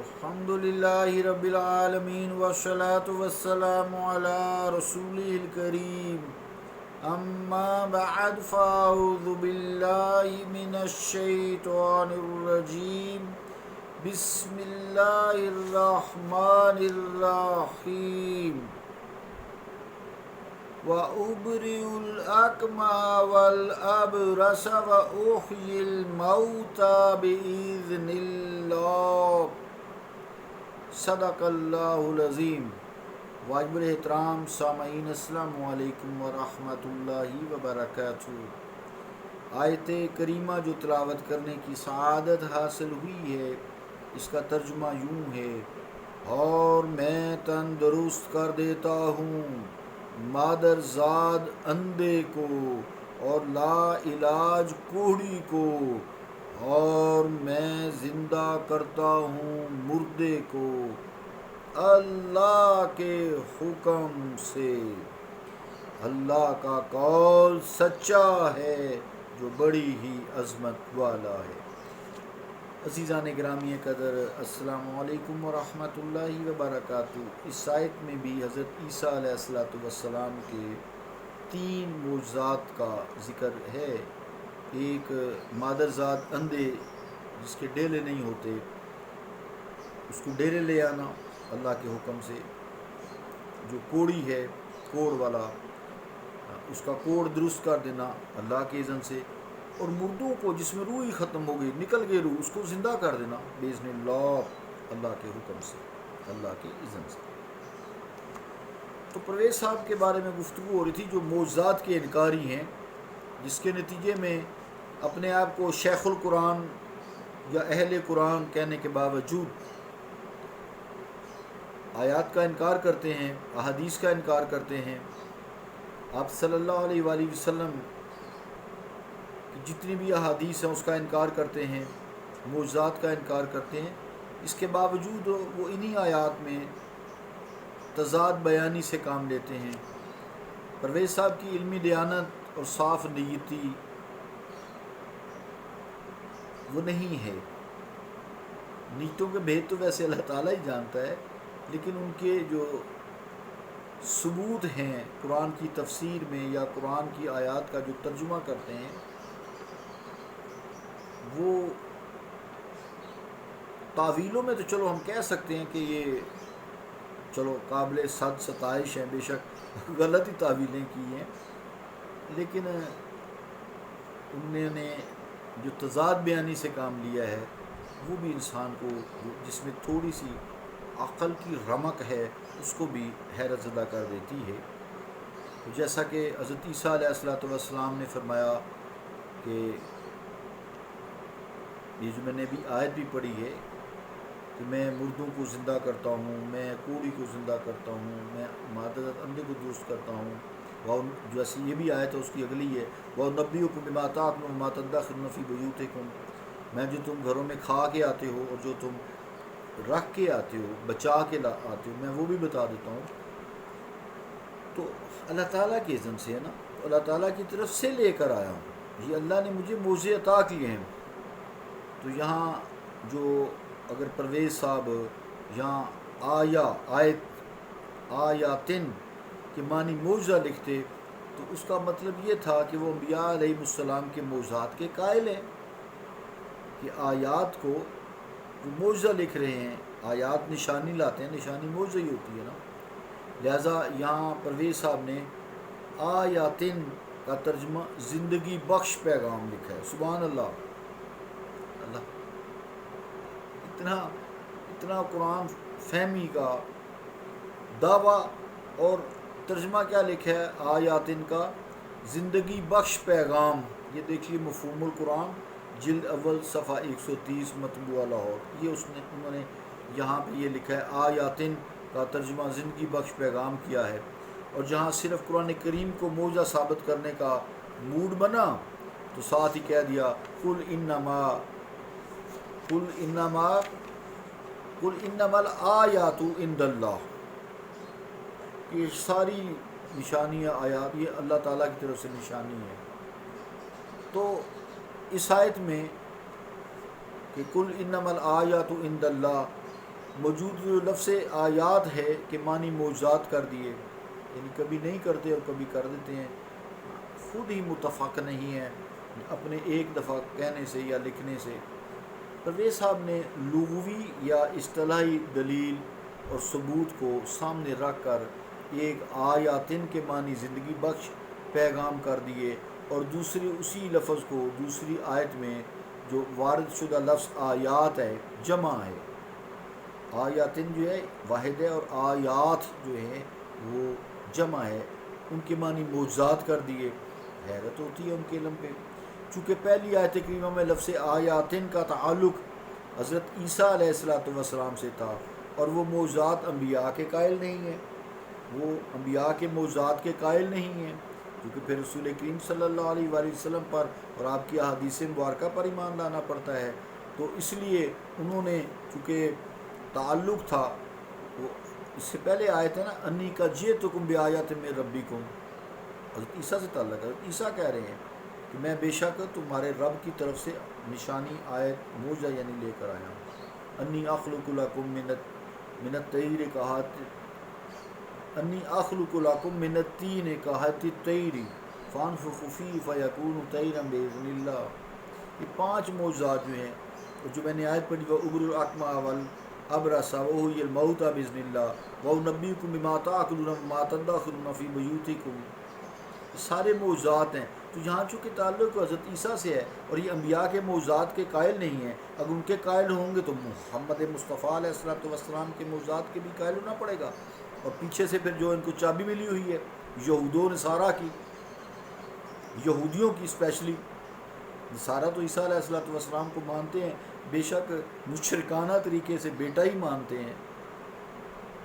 الحمدللہ رب العالمین والصلاة والسلام علی رسولہ الکریم اما بعد فاعوذ باللہ من الشیطان الرجیم بسم اللہ الرحمن الرحیم وَأُبْرِئُ الْأَكْمَحَ وَالْأَبْرَصَ وَأُحْيِي الْمَوْتَى بِإِذْنِ اللَّهِ صدق اللہ العظیم۔ واجب الاحترام سامعین السلام علیکم ورحمۃ اللہ وبرکاتہ۔ آیت کریمہ جو تلاوت کرنے کی سعادت حاصل ہوئی ہے، اس کا ترجمہ یوں ہے: اور میں تندرست کر دیتا ہوں مادر زاد اندھے کو اور لا علاج کوڑی کو، اور میں زندہ کرتا ہوں مردے کو اللہ کے حکم سے۔ اللہ کا قول سچا ہے جو بڑی ہی عظمت والا ہے۔ عزیزان گرامی قدر، السلام علیکم ورحمۃ اللہ وبرکاتہ۔ اس آیت میں بھی حضرت عیسیٰ علیہ السلام کے 3 معجزات کا ذکر ہے۔ ایک مادرزاد اندھے جس کے ڈیلے نہیں ہوتے، اس کو ڈیلے لے آنا اللہ کے حکم سے، جو کوڑی ہے کوڑ والا، اس کا کوڑ درست کر دینا اللہ کے اذن سے، اور مردوں کو جس میں روح ہی ختم ہو گئی، نکل گئی روح، اس کو زندہ کر دینا باذن اللہ، اللہ کے حکم سے، اللہ کے اذن سے۔ تو پرویز صاحب کے بارے میں گفتگو ہو رہی تھی، جو معجزات کے انکاری ہیں، جس کے نتیجے میں اپنے آپ کو شیخ القرآن یا اہل قرآن کہنے کے باوجود آیات کا انکار کرتے ہیں، احادیث کا انکار کرتے ہیں، آپ صلی اللہ علیہ وآلہ وسلم کی جتنی بھی احادیث ہیں اس کا انکار کرتے ہیں، معجزات کا انکار کرتے ہیں۔ اس کے باوجود وہ انہی آیات میں تضاد بیانی سے کام لیتے ہیں۔ پرویز صاحب کی علمی دیانت اور صاف نیتی وہ نہیں ہے۔ نیتوں کے بھید تو ویسے اللہ تعالیٰ ہی جانتا ہے، لیکن ان کے جو ثبوت ہیں قرآن کی تفسیر میں یا قرآن کی آیات کا جو ترجمہ کرتے ہیں، وہ تعویلوں میں تو چلو ہم کہہ سکتے ہیں کہ یہ چلو قابل ستائش ہیں، بے شک غلط ہی تعویلیں کی ہیں، لیکن انہوں نے جو تضاد بیانی سے کام لیا ہے، وہ بھی انسان کو جس میں تھوڑی سی عقل کی رمق ہے اس کو بھی حیرت زدہ کر دیتی ہے۔ جیسا کہ حضرت عیسیٰ علیہ السلام نے فرمایا کہ یہ جو میں نے بھی آیت بھی پڑھی ہے کہ میں مردوں کو زندہ کرتا ہوں، میں کوڑی کو زندہ کرتا ہوں، میں مادر اندھے کو درست کرتا ہوں، وہ جیسی یہ بھی آیت ہے اس کی اگلی ہے، وَأُنَبِّئُكُم بِمَا تَأْكُلُونَ وَمَا تَدَّخِرُونَ فِي بُيُوتِكُمْ، میں جو تم گھروں میں کھا کے آتے ہو اور جو تم رکھ کے آتے ہو، بچا کے آتے ہو، میں وہ بھی بتا دیتا ہوں۔ تو اللہ تعالیٰ کے اذن سے ہے نا، اللہ تعالیٰ کی طرف سے لے کر آیا ہوں، یہ اللہ نے مجھے معجزے عطا کیے ہیں۔ تو یہاں جو اگر پرویز صاحب یہاں آیاتن کے معنی معجزہ لکھتے تو اس کا مطلب یہ تھا کہ وہ انبیاء علیہ السلام کے معجزات کے قائل ہیں، کہ آیات کو وہ معجزہ لکھ رہے ہیں، آیات نشانی لاتے ہیں، نشانی معجزہ ہی ہوتی ہے نا۔ لہٰذا یہاں پرویز صاحب نے آیاتن کا ترجمہ زندگی بخش پیغام لکھا ہے۔ سبحان اللہ، اللہ اتنا قرآن فہمی کا دعویٰ، اور ترجمہ کیا لکھا ہے آیاتن کا زندگی بخش پیغام۔ یہ دیکھیے مفہوم القرآن جلد اول صفحہ 130 مطبوعہ لاہور، یہ انہوں نے یہاں پہ یہ لکھا ہے آیاتن کا ترجمہ زندگی بخش پیغام کیا ہے۔ اور جہاں صرف قرآن کریم کو معجزہ ثابت کرنے کا موڈ بنا تو ساتھ ہی کہہ دیا قل انما الآیات عند اللہ، یہ ساری نشانیاں آیات یہ اللہ تعالیٰ کی طرف سے نشانی ہے۔ تو اس آیت میں کہ کل انما الآیات عند اللہ، موجود جو لفظ آیات ہے کہ معنی معجزات کر دیے، یعنی کبھی نہیں کرتے اور کبھی کر دیتے ہیں، خود ہی متفق نہیں ہے اپنے ایک دفعہ کہنے سے یا لکھنے سے۔ پرویز صاحب نے لغوی یا اصطلاحی دلیل اور ثبوت کو سامنے رکھ کر ایک آیاتن کے معنی زندگی بخش پیغام کر دیے، اور دوسری اسی لفظ کو دوسری آیت میں جو وارد شدہ لفظ آیات ہے جمع ہے، آیاتن جو ہے واحد ہے اور آیات جو ہے وہ جمع ہے، ان کے معنی معجزات کر دیے۔ حیرت ہوتی ہے ان کے علم پہ، چونکہ پہلی آیت کریمہ میں لفظ آیاتن کا تعلق حضرت عیسیٰ علیہ السلام سے تھا، اور وہ معجزات انبیاء کے قائل نہیں ہیں، وہ انبیاء کے معجزات کے قائل نہیں ہیں، کیونکہ پھر رسول کریم صلی اللہ علیہ وآلہ وسلم پر اور آپ کی احادیث مبارکہ پر ایمان لانا پڑتا ہے، تو اس لیے انہوں نے چونکہ تعلق تھا، وہ اس سے پہلے آیت ہے نا انی کا جئتکم بآیات من ربکم، حضرت عیسیٰ سے تعلق ہے، حضرت عیسیٰ کہہ رہے ہیں کہ میں بے شک تمہارے رب کی طرف سے نشانی آیت معجزہ یعنی لے کر آیا ہوں، انی اخلق لکم من الطیر انی اخلق لکم من الطین کہت الطیر فانفخ فیہ فیکون طیرا باذن اللہ۔ یہ 5 معجزات جو ہیں، اور جو میں نے آیت پڑھی وَأُبْرِئُ الْأَكْمَحَ وَالْأَبْرَصَ وَأُحْيِي الْمَوْتَىٰ بِإِذْنِ اللَّهِ وَأُنَبِّئُكُم بِمَا تَأْكُلُونَ وَمَا تَدَّخِرُونَ فِي بُيُوتِكُم، یہ سارے معجزات ہیں۔ تو یہاں چونکہ تعلق حضرت عیسیٰ سے ہے اور یہ انبیاء کے معجزات کے قائل نہیں ہیں، اگر ان کے قائل ہوں گے تو محمد مصطفیٰ علیہ السلام کے معجزات کے بھی قائل ہونا پڑے گا، اور پیچھے سے پھر جو ان کو چابی ملی ہوئی ہے یہود و نصارہ کی، یہودیوں کی اسپیشلی، نصارہ تو عیسیٰ علیہ السلام کو مانتے ہیں، بے شک مشرکانہ طریقے سے بیٹا ہی مانتے ہیں۔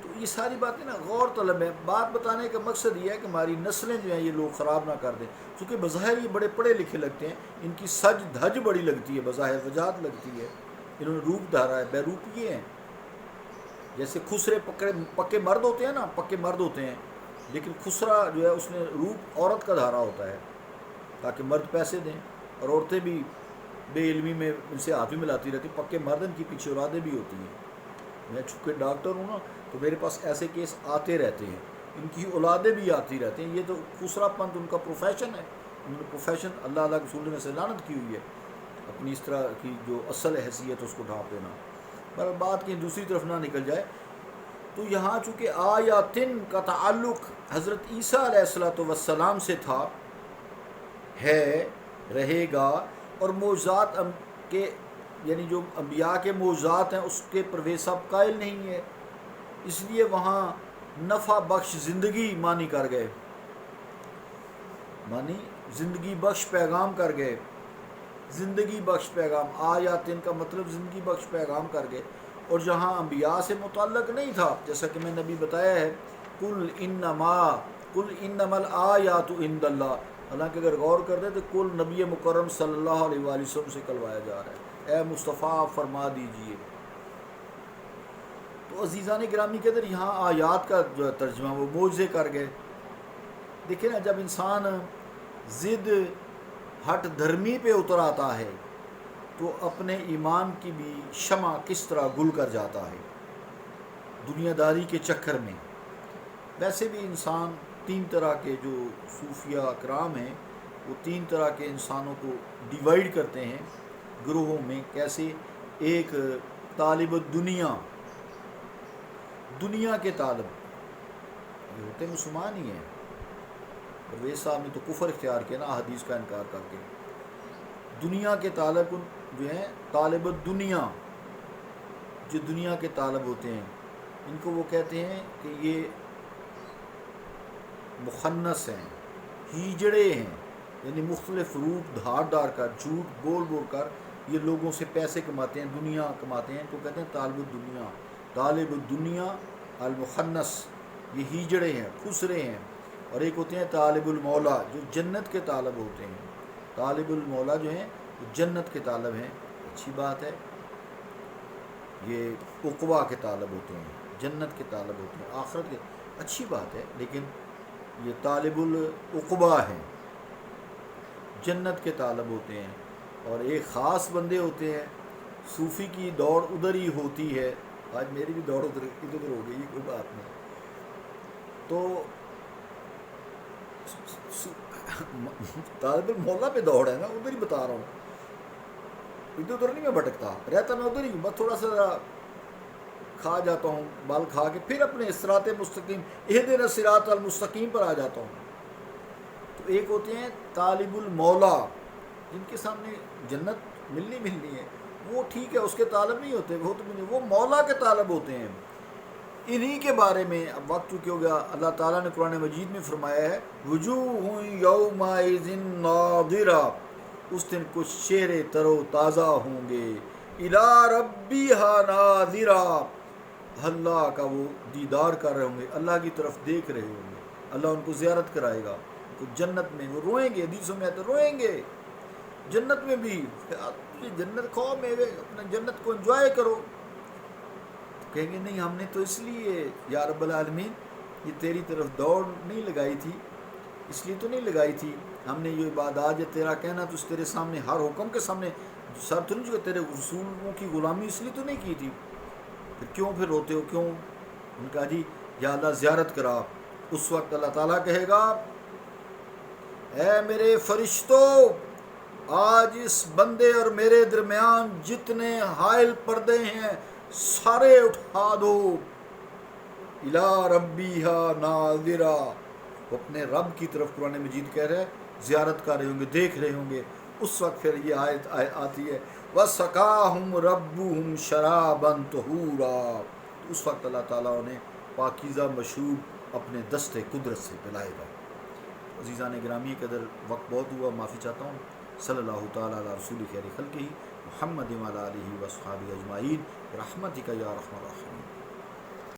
تو یہ ساری باتیں نا غور طلب ہے، بات بتانے کا مقصد یہ ہے کہ ہماری نسلیں جو ہیں یہ لوگ خراب نہ کر دیں، چونکہ بظاہر یہ بڑے پڑھے لکھے لگتے ہیں، ان کی سج دھج بڑی لگتی ہے، بظاہر وجاہت لگتی ہے، انہوں نے روپ دھارا ہے، بیروپ یہ ہیں، جیسے خسرے پکے مرد ہوتے ہیں نا، پکے مرد ہوتے ہیں، لیکن خسرا جو ہے اس نے روپ عورت کا دھارا ہوتا ہے تاکہ مرد پیسے دیں، اور عورتیں بھی بے علمی میں ان سے ہاتھ بھی ملاتی رہتی، پکے مرد ان کی پیچھے اولادیں بھی ہوتی ہیں۔ میں چونکہ ڈاکٹر ہوں نا تو میرے پاس ایسے کیس آتے رہتے ہیں، ان کی اولادیں بھی آتی رہتی ہیں، یہ تو خسرا پنت ان کا پروفیشن ہے، انہوں نے پروفیشن اللہ کے رسول نے سے لعنت کی ہوئی ہے، اپنی اس طرح کی جو اصل حیثیت اس کو ڈھانپ دینا۔ پر بات کی دوسری طرف نہ نکل جائے، تو یہاں چونکہ آیاتن کا تعلق حضرت عیسیٰ علیہ السلام سے تھا، ہے، رہے گا، اور معجزات کے یعنی جو انبیاء کے معجزات ہیں اس کے پرویز صاحب قائل نہیں ہے، اس لیے وہاں نفع بخش زندگی معنی کر گئے، معنی زندگی بخش پیغام کر گئے، زندگی بخش پیغام، آیاتن کا مطلب زندگی بخش پیغام کر گئے، اور جہاں انبیاء سے متعلق نہیں تھا، جیسا کہ میں نبی بتایا ہے قل انما الآیات عند اللہ، حالانکہ اگر غور کرتے تو کل نبی مکرم صلی اللہ علیہ وآلہ وسلم سے کلوایا جا رہا ہے، اے مصطفیٰ فرما دیجئے۔ تو عزیزان گرامی کے اندر یہاں آیات کا جو ترجمہ وہ معجزے کر گئے۔ دیکھیں نا، جب انسان ضد ہٹ دھرمی پہ اتر آتا ہے تو اپنے ایمان کی بھی شمع کس طرح گل کر جاتا ہے دنیا داری کے چکر میں۔ ویسے بھی انسان 3 طرح کے جو صوفیہ اکرام ہیں وہ 3 طرح کے انسانوں کو ڈیوائیڈ کرتے ہیں گروہوں میں، کیسے؟ ایک طالب دنیا، دنیا کے طالب، یہ ہوتے مسلمان ہی ہیں، پرویز صاحب نے تو کفر اختیار کیا نا حدیث کا انکار کر کے۔ دنیا کے طالب جو ہیں طالب دنیا، جو دنیا کے طالب ہوتے ہیں، ان کو وہ کہتے ہیں کہ یہ مخنث ہیں، ہیجڑے ہیں، یعنی مختلف روپ دھار کر، جھوٹ بول کر یہ لوگوں سے پیسے کماتے ہیں، دنیا کماتے ہیں، تو کہتے ہیں طالب الدنیا، طالب الدنیا المخنث، یہ ہیجڑے ہیں، خسرے ہیں۔ اور ایک ہوتے ہیں طالب المولا، جو جنت کے طالب ہوتے ہیں، طالب المولا جو ہیں وہ جنت کے طالب ہیں، اچھی بات ہے، یہ عقبہ کے طالب ہوتے ہیں، جنت کے طالب ہوتے ہیں، آخرت کے، اچھی بات ہے، لیکن یہ طالب العقبہ ہیں، جنت کے طالب ہوتے ہیں۔ اور ایک خاص بندے ہوتے ہیں، صوفی کی دوڑ ادھر ہی ہوتی ہے آج میری بھی دوڑ ادھر ادھر ہو گئی، کوئی بات نہیں. تو طالب المولا پہ دوڑ ہے نا، ادھر ہی بتا رہا ہوں، ادھر ادھر نہیں میں بھٹکتا رہتا، میں ادھر ہی ہوں، بس تھوڑا سا کھا جاتا ہوں بال کھا کے، پھر اپنے صراط مستقیم اہدنا الصراط المستقیم پر آ جاتا ہوں. تو ایک ہوتے ہیں طالب المولا، جن کے سامنے جنت ملنی ہے، وہ ٹھیک ہے، اس کے طالب نہیں ہوتے، وہ مولا کے طالب ہوتے ہیں. انہی کے بارے میں اب وقت چونکہ ہو گیا، اللہ تعالیٰ نے قرآن مجید میں فرمایا ہے وجوہ یومئذ ناظرہ، اس دن کچھ چہرے تر و تازہ ہوں گے، الی ربیہا ناظرہ، اللہ کا وہ دیدار کر رہے ہوں گے، اللہ کی طرف دیکھ رہے ہوں گے، اللہ ان کو زیارت کرائے گا، ان کو جنت میں وہ روئیں گے، حدیثوں میں آتے روئیں گے جنت میں بھی، جنت کھاؤ میوے، اپنا جنت کو انجوائے کرو. کہیں گے نہیں ہم نے تو اس لیے یا رب العالمین یہ تیری طرف دوڑ نہیں لگائی تھی، اس لیے تو نہیں لگائی تھی، ہم نے یہ عبادات یا تیرا کہنا تو اس تیرے سامنے ہر حکم کے سامنے سر تو نہیں چکا، تیرے رسولوں کی غلامی اس لیے تو نہیں کی تھی، پھر کیوں پھر روتے ہو کیوں؟ ان کا جی یا اللہ زیارت کرا. اس وقت اللہ تعالیٰ کہے گا اے میرے فرشتوں، آج اس بندے اور میرے درمیان جتنے حائل پردے ہیں سارے اٹھا دو، الا ربیہا ناظرہ، وہ اپنے رب کی طرف قرآن مجید کہہ رہے ہیں زیارت کر رہے ہوں گے، دیکھ رہے ہوں گے. اس وقت پھر یہ آیت آتی ہے وَسَقَاهُمْ رَبُّهُمْ شَرَابًا طَهُورًا، اس وقت اللہ تعالیٰ انہیں پاکیزہ مشروب اپنے دست قدرت سے پلائے گا. عزیزان گرامی، قدر وقت بہت ہوا، معافی چاہتا ہوں. صلی اللہ تعالیٰ علی رسول خیر خلقہ محمد وعلی آلہ وصحبہ اجمعین برحمتک یا ارحم الراحمین.